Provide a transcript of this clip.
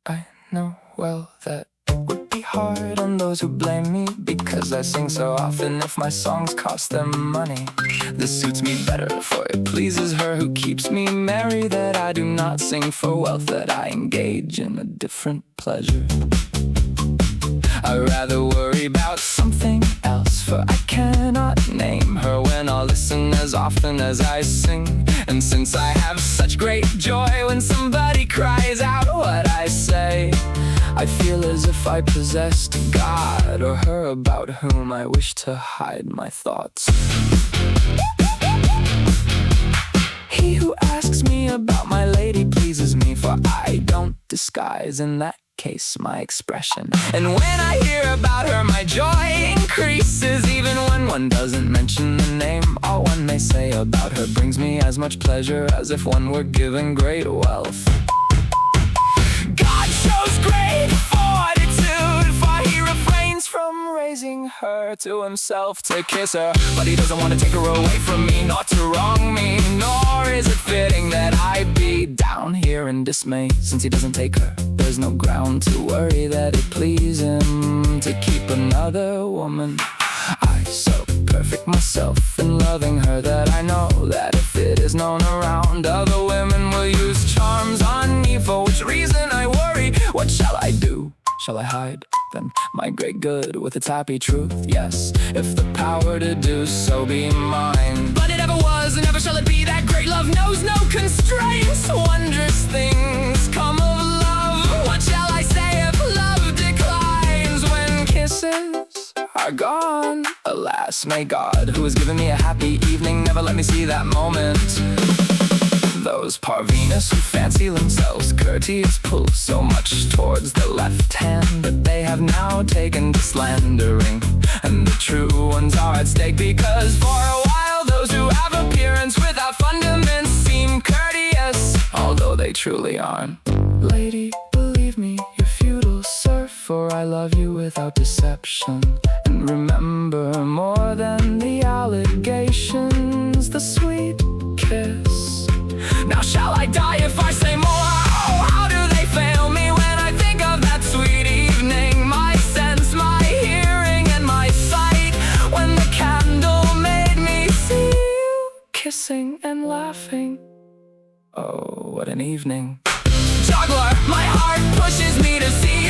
I know well that it would be hard on those who blame me because I sing so often if my songs cost them money. This suits me better, for it pleases her who keeps me merry, that I do not sing for wealth, that I engage in a different pleasure. I rather worry about something else, for I cannot name her when I'll listen as often as I sing. And since I have such great joy when somebody cries out what I say, I feel as if I possessed God or her about whom I wish to hide my thoughts. He who asks me about my lady pleases me, for I don't disguise in that case my expression. And when I hear about her, my joy increases, even when one doesn't mention the name. All one may say about her brings me as much pleasure as if one were given great wealth. God shows great fortitude, for he refrains from raising her to himself to kiss her. But he doesn't want to take her away from me, nor to wrong me, nor is it fitting that I be down here in dismay. Since he doesn't take her, there's no ground to worry that it please him to keep another woman. I so perfect myself in loving her that I know that if it is known around, other women will use charms on me. For which reason I worry. What shall I do? Shall I hide then my great good with its happy truth? Yes, if the power to do so be mine. But it ever was and never shall it be that great love knows no constraints. Wondrous things come of love. What shall I say if love declines when kisses are gone? Alas, may God, who has given me a happy evening, never let me see that moment. Those parvenus who fancy themselves courteous pull so much towards the left hand that they have now taken to slandering, and the true ones are at stake, because for a while those who have appearance without fundaments seem courteous, although they truly aren't. Lady, believe me, you're futile, sir, for I love you without deception. And remember more than the allegations, the sweet kiss. Now shall I die if I say more? Oh, how do they fail me when I think of that sweet evening? My sense, my hearing, and my sight, when the candle made me see you kissing and laughing. Oh, what an evening. Juggler, my heart pushes me to see